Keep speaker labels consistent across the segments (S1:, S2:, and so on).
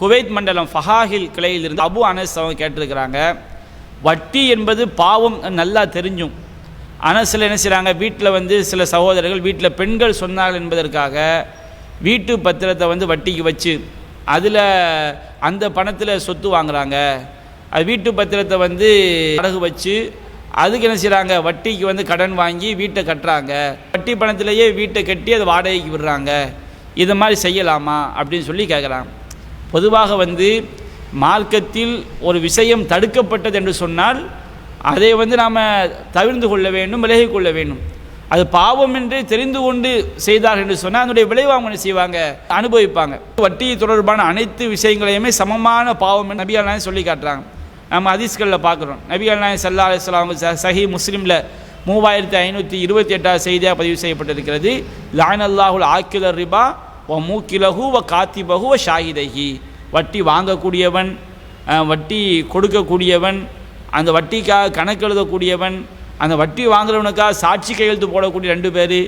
S1: Kuwait மண்டலம் ஃபஹாஹில் கிளையிலிருந்து அபு அனஸ் அவங்க கேட்டிருக்கிறாங்க, வட்டி என்பது பாவம் நல்லா தெரிஞ்சும் அனஸில் என்ன செய்கிறாங்க, வீட்டில் சில சகோதரர்கள் வீட்டில் பெண்கள் சொன்னார்கள் என்பதற்காக வீட்டு பத்திரத்தை வட்டிக்கு வச்சு அதில் அந்த பணத்தில் சொத்து வாங்குகிறாங்க. அது வீட்டு பத்திரத்தை அடகு வச்சு அதுக்கு என்ன செய்கிறாங்க, வட்டிக்கு கடன் வாங்கி வீட்டை கட்டுறாங்க. வட்டி பணத்திலேயே வீட்டை கட்டி அதை வாடகைக்கு விடுறாங்க. இது மாதிரி செய்யலாமா அப்படின்னு சொல்லி கேட்குறாங்க. பொதுவாக மார்க்கத்தில் ஒரு விஷயம் தடுக்கப்பட்டது என்று சொன்னால் அதை நாம் தவிர்த்து கொள்ள வேண்டும், விலகி கொள்ள வேண்டும். அது பாவம் என்று தெரிந்து கொண்டு செய்தார்கள் என்று சொன்னால் அதனுடைய விளைவு அவங்க என்ன செய்வாங்க, அனுபவிப்பாங்க. வட்டி தொடர்பான அனைத்து விஷயங்களையுமே சமமான பாவம் என்று நபி அல்லாஹ் சொல்லி காட்டுறாங்க. நம்ம ஹதீஸ்களில் பார்க்குறோம். நபி அல்லாஹ் ஸல்லல்லாஹு அலைஹி வஸல்லம் சஹீ முஸ்லிமில் 3528 செய்தியாக பதிவு செய்யப்பட்டிருக்கிறது. லஅனல்லாஹுல் ஆக்கிலர் ரிபா வ மூக்கிலஹு வ காத்திபஹு வ ஷாஹிதைஹி. வட்டி வாங்கக்கூடியவன், வட்டி கொடுக்கக்கூடியவன், அந்த வட்டிக்காக கணக்கு எழுதக்கூடியவன், அந்த வட்டி வாங்குறவனுக்காக சாட்சி கையெழுத்து போடக்கூடிய 2 பேர்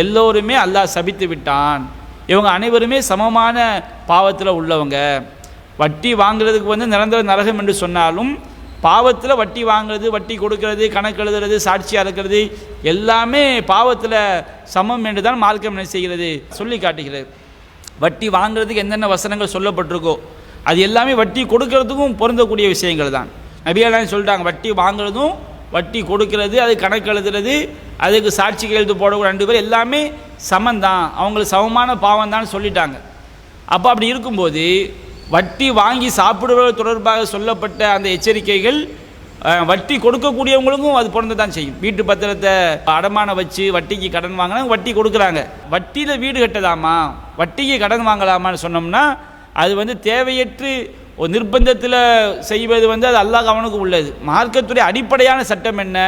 S1: எல்லோருமே அல்லாஹ் சபித்து விட்டான். இவங்க அனைவருமே சமமான பாவத்தில் உள்ளவங்க. வட்டி வாங்குறதுக்கு நிரந்தர நரகம் என்று சொன்னாலும் பாவத்தில் வட்டி வாங்குறது, வட்டி கொடுக்கறது, கணக்கு எழுதுறது, சாட்சியாக இருக்கிறது எல்லாமே பாவத்தில் சமம் என்று தான் மார்க்கம் என்ன செய்கிறது, சொல்லி காட்டுகிறது. வட்டி வாங்குறதுக்கு என்னென்ன வசனங்கள் சொல்லப்பட்டிருக்கோ அது எல்லாமே வட்டி கொடுக்கறதுக்கும் பொருந்தக்கூடிய விஷயங்கள் தான். நபி அல்லாஹ் சொல்லிட்டாங்க, வட்டி வாங்குறதும் வட்டி கொடுக்கறது, அது கணக்கு எழுதுறது, அதுக்கு சாட்சி கையெழுத்து போடக்கூடிய 2 பேர் எல்லாமே சமந்தான், அவங்களுக்கு சமமான பாவம் தான் சொல்லிட்டாங்க. அப்போ அப்படி இருக்கும்போது வட்டி வாங்கி சாப்பிடுவது தொடர்பாக சொல்லப்பட்ட அந்த எச்சரிக்கைகள் வட்டி கொடுக்கக்கூடியவங்களுக்கும் அது பொருந்த தான் செய்யும். வீட்டு பத்திரத்தை அடமான வச்சு வட்டிக்கு கடன் வாங்கினா வட்டி கொடுக்குறாங்க. வட்டியில் வீடு கட்டலாமா, வட்டிக்கு கடன் வாங்கலாமான்னு சொன்னோம்னா அது தேவையற்று ஒரு நிர்பந்தத்தில் செய்வது அது அல்லாஹ் அவனுக்கு உள்ளது. மார்க்கத்துடைய அடிப்படையான சட்டம் என்ன,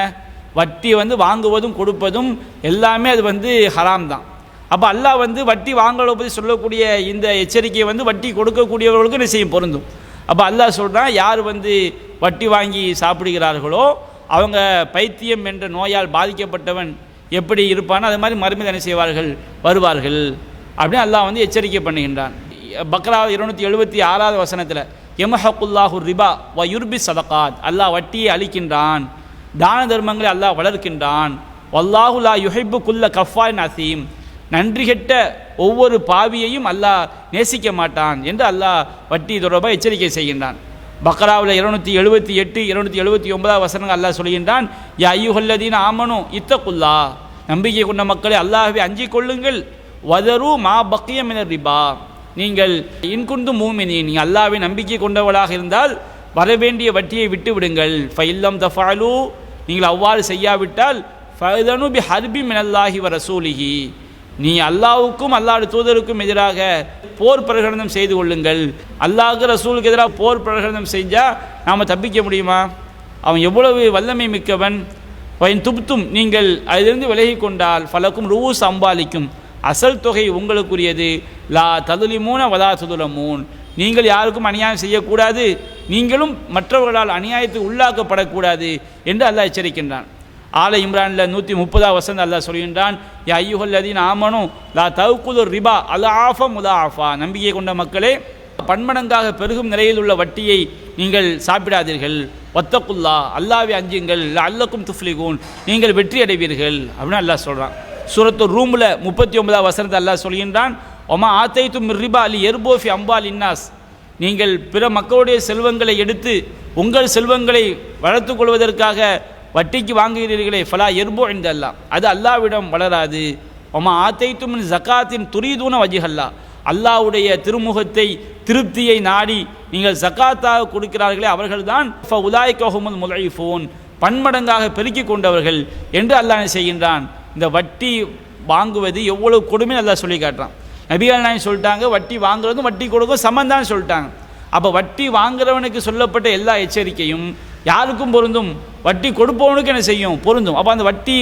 S1: வட்டி வாங்குவதும் கொடுப்பதும் எல்லாமே அது ஹராம் தான். அப்போ அல்லாஹ் வட்டி வாங்குவதை பற்றி சொல்லக்கூடிய இந்த எச்சரிக்கையை வட்டி கொடுக்கக்கூடியவர்களுக்கு என்ன செய்யும், பொருந்தும். அப்போ அல்லாஹ் சொல்கிறான், யார் வட்டி வாங்கி சாப்பிடுகிறார்களோ அவங்க பைத்தியம் என்ற நோயால் பாதிக்கப்பட்டவன் எப்படி இருப்பானோ அது மாதிரி மறுமையில் என்ன செய்வார்கள், வருவார்கள் அப்படின்னு அல்லாஹ் எச்சரிக்கை பண்ணுகின்றான். பக்ரா 276 வசனத்தில் யம்ஹகுல்லாஹு ரிபா வ யுர்பி சதகாத், அல்லாஹ் வட்டியை அளிக்கின்றான், தான தர்மங்களை அல்லாஹ் வளர்க்கின்றான். வல்லாஹு லா யுஹிப்பு குல்ல கஃபாரின் அசீம், நன்றி கெட்ட ஒவ்வொரு பாவியையும் அல்லாஹ் நேசிக்க மாட்டான் என்று அல்லாஹ் வட்டி தொடர்பாக எச்சரிக்கை செய்கின்றான். பக்ராவில் 278 279 வசனங்கள் அல்லாஹ் சொல்கின்றான், யா அய்யுஹல்லதீன ஆமனு இத்தகுல்லா, நம்பிக்கை கொண்ட மக்களை அல்லாஹ்வை அஞ்சிக் கொள்ளுங்கள். வதரு மா பக்கிய மினர் ரிபா, நீங்கள் இன்குந்து மூமினீன், நீங்கள் அல்லாஹ்வை நம்பிக்கை கொண்டவளாக இருந்தால் வரவேண்டிய வட்டியை விட்டு விடுங்கள். ஃபைல்லம் தஃபாலு, நீங்கள் அவ்வாறு செய்யாவிட்டால் ஃபதனு பி ஹர்பி மினல்லாஹி வ ரசூலிஹி, நீ அல்லாஹ்வுக்கும் அல்லாஹ்வுடைய தூதருக்கும் எதிராக போர் பிரகடனம் செய்து கொள்ளுங்கள். அல்லாஹ்வுக்கு ரசூலுக்கு எதிராக போர் பிரகடனம் செஞ்சால் நாம் தப்பிக்க முடியுமா? அவன் எவ்வளவு வல்லமை மிக்கவன். பயன் துப்தும், நீங்கள் அதிலிருந்து விலகி கொண்டால் ஃபலக்கும் ரூஸ் அம்பாலிக்கும், அசல் தொகை உங்களுக்குரியது. லா ததுலிமூன வலா துதுலமூன், நீங்கள் யாருக்கும் அநியாயம் செய்யக்கூடாது, நீங்களும் மற்றவர்களால் அநியாயத்துக்கு உள்ளாக்கப்படக்கூடாது என்று அல்லாஹ் எச்சரிக்கின்றான். ஆல இம்ரானில் 130 வசனம் அல்லாஹ் சொல்கின்றான், யா அய்யுஹல்லதீன ஆமனு லா தஅகுலு ரிபா அல்ஆஃப முதாஃபா, நம்பிக்கை கொண்ட மக்களே பன்மடங்காக பெருகும் நிலையில் உள்ள வட்டியை நீங்கள் சாப்பிடாதீர்கள். வத்தகுல்லா, அல்லாஹ்வை அஞ்சுங்கள். லஅல்லக்கும் துஃப்லிகூன், நீங்கள் வெற்றி அடைவீர்கள் அப்படின்னு அல்லாஹ் சொல்கிறான். சூரத்து ரூமில் 39 வசனத்தை அல்லாஹ் சொல்கின்றான், ஒமா ஆத்தைத்தும் மிர் ரிபா லி யர்பூஃபி அம்பால் இன்னாஸ், நீங்கள் பிற மக்களுடைய செல்வங்களை எடுத்து உங்கள் செல்வங்களை வளர்த்துக் கொள்வதற்காக வட்டிக்கு வாங்குகிறீர்களே, ஃபலா எர்போ இந்த அல்லா, அது அல்லாவிடம் வளராது. ஒமா ஆத்தைத்தும் மின் ஜக்காத்தின் துரீதூன வஜிஹல்லா, அல்லாவுடைய திருமுகத்தை திருப்தியை நாடி நீங்கள் ஜக்காத்தாக கொடுக்கிறார்களே அவர்கள்தான் ஃபஉலாயிகஹுமுல் முலைஃபூன், பன்மடங்காக பெருக்கிக் கொண்டவர்கள் என்று அல்லாஹ் செய்கின்றான். இந்த வட்டி வாங்குவது எவ்வளவு கொடுமை அல்லாஹ் சொல்லி காட்டுறான். நபிகள் நாயகம் சொல்லிட்டாங்க, வட்டி வாங்குறதும் வட்டி கொடுக்கும் சமந்தான் சொல்லிட்டாங்க. அப்போ வட்டி வாங்குறவனுக்கு சொல்லப்பட்ட எல்லா எச்சரிக்கையும் யாருக்கும் பொருந்தும், வட்டி கொடுப்பவனுக்கு என்ன செய்யும், பொருந்தும். அப்போ அந்த வட்டி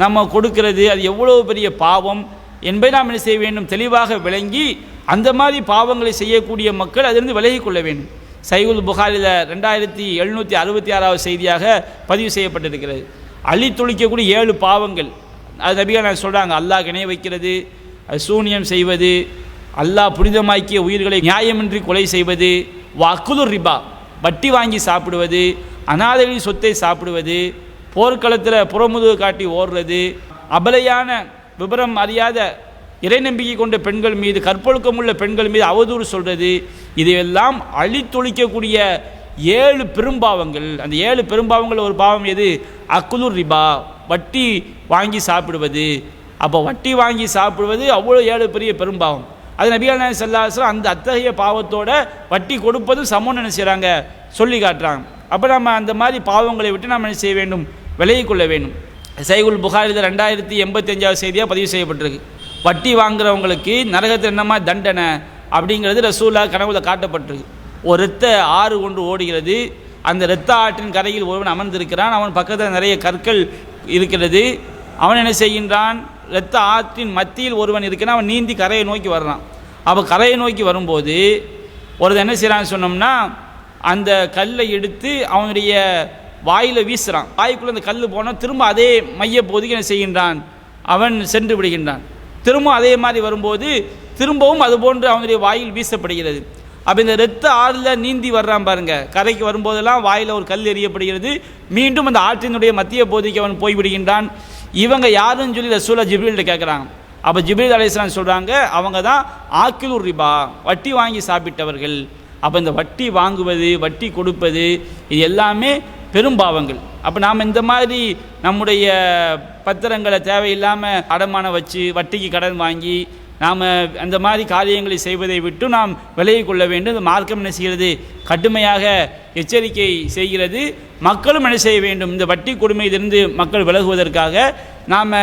S1: நம்ம கொடுக்கிறது அது எவ்வளோ பெரிய பாவம் என்பதை நாம் என்ன செய்ய வேண்டும், தெளிவாக விளங்கி அந்த மாதிரி பாவங்களை செய்யக்கூடிய மக்கள் அதிலிருந்து விலகி கொள்ள வேண்டும். சஹீஹுல் புகாரில் 2766 செய்தியாக பதிவு செய்யப்பட்டிருக்கிறது. அள்ளி துளிக்கக்கூடிய 7 பாவங்கள் அது நபிகள் சொல்கிறாங்க. அல்லாஹ் இணை வைக்கிறது, சூனியம் செய்வது, அல்லாஹ் புனிதமாக்கிய உயிர்களை நியாயமின்றி கொலை செய்வது, வக்குலுர் ரிபா வட்டி வாங்கி சாப்பிடுவது, அனாதைகளின் சொத்தை சாப்பிடுவது, போர்க்களத்தில் புறமுதுகு காட்டி ஓடுறது, அபலையான விபரம் அறியாத இறைநம்பிக்கை கொண்ட பெண்கள் மீது, கற்பொழுக்கமுள்ள பெண்கள் மீது அவதூறு சொல்கிறது, இதையெல்லாம் அழித்தொழிக்கக்கூடிய 7 பெரும்பாவங்கள். அந்த 7 பெரும்பாவங்கள் ஒரு பாவம் எது? அக்குலுர் ரிபா வட்டி வாங்கி சாப்பிடுவது. அப்போ வட்டி வாங்கி சாப்பிடுவது அவ்வளோ 7 பெரிய பெரும்பாவம். அது நபிகள் நாயகம் ஸல்லல்லாஹு அலைஹி வஸல்லம் அந்த அத்தகைய பாவத்தோட வட்டி கொடுப்பதும் சமம்னு என்ன செய்கிறாங்க, சொல்லி காட்டுறாங்க. அப்போ நம்ம அந்த மாதிரி பாவங்களை விட்டு நம்ம என்ன செய்ய வேண்டும், விலகிக் கொள்ள வேண்டும். சஹீஹுல் புகாரியில் 2085வது செய்தியாக பதிவு செய்யப்பட்டிருக்கு. வட்டி வாங்குறவங்களுக்கு நரகத்தில் என்னமா தண்டனை அப்படிங்கிறது ரசூலுல்லாஹ் கனவுல காட்டப்பட்டிருக்கு. ஒரு இரத்த ஆறு கொண்டு ஓடுகிறது. அந்த இரத்த ஆற்றின் கரையில் ஒருவன் அமர்ந்திருக்கிறான். அவன் பக்கத்தில் நிறைய கற்கள் இருக்கிறது. அவன் என்ன செய்கின்றான், இரத்த ஆற்றின் மத்தியில் ஒருவன் இருக்கிறான். அவன் நீந்தி கரையை நோக்கி வர்றான். அப்போ கரையை நோக்கி வரும்போது ஒருத்தன் என்ன செய்கிறான்னு சொன்னோம்னா, அந்த கல்லை எடுத்து அவனுடைய வாயில் வீசுகிறான். வாய்க்குள்ளே அந்த கல் போனால் திரும்ப அதே மைய பகுதிக்கு என்ன செய்கின்றான், அவன் சென்று விடுகின்றான். திரும்ப அதே மாதிரி வரும்போது திரும்பவும் அதுபோன்று அவனுடைய வாயில் வீசப்படுகிறது. அப்போ இந்த இரத்த ஆறில் நீந்தி வர்றான் பாருங்க, கரைக்கு வரும்போதெல்லாம் வாயில் ஒரு கல் எறியப்படுகிறது. மீண்டும் அந்த ஆற்றினுடைய மத்திய பகுதிக்கு அவன் போய்விடுகின்றான். இவங்க யாருன்னு சொல்லி ரசூலுல்லாஹ் ஜிப்ரீல்கிட்ட கேட்குறாங்க. அப்போ ஜிப்ரீல் அலைஹிஸ்ஸலாம் சொல்கிறாங்க, அவங்க தான் ஆக்கிலுர் ரிபா வட்டி வாங்கி சாப்பிட்டவர்கள். அப்போ இந்த வட்டி வாங்குவது, வட்டி கொடுப்பது, இது எல்லாமே பெரும்பாவங்கள். அப்போ நாம் இந்த மாதிரி நம்முடைய பத்திரங்களை தேவையில்லாமல் அடமானம் வச்சு வட்டிக்கு கடன் வாங்கி நாம் அந்த மாதிரி காரியங்களை செய்வதை விட்டு நாம் விலகிக் கொள்ள வேண்டும். இந்த மார்க்கம் என்ன செய்கிறது, கடுமையாக எச்சரிக்கை செய்கிறது. மக்களும் என்ன செய்ய வேண்டும், இந்த வட்டி கொடுமையிலிருந்து மக்கள் விலகுவதற்காக நாம்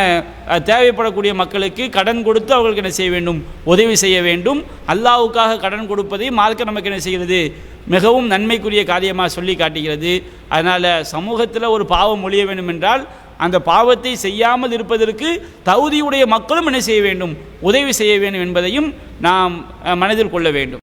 S1: தேவைப்படக்கூடிய மக்களுக்கு கடன் கொடுத்து அவர்களுக்கு என்ன செய்ய வேண்டும், உதவி செய்ய வேண்டும். அல்லாஹ்வுக்காக கடன் கொடுப்பதை மார்க்கம் நமக்கு என்ன செய்கிறது, மிகவும் நன்மைக்குரிய காரியமாக சொல்லி காட்டுகிறது. அதனால் சமூகத்தில் ஒரு பாவம் ஒழிய வேண்டும் என்றால் அந்த பாவத்தை செய்யாமல் இருப்பதற்கு தகுதியுடைய மக்களும் என்ன செய்ய வேண்டும், உதவி செய்ய வேண்டும் என்பதையும் நாம் மனதில் கொள்ள வேண்டும்.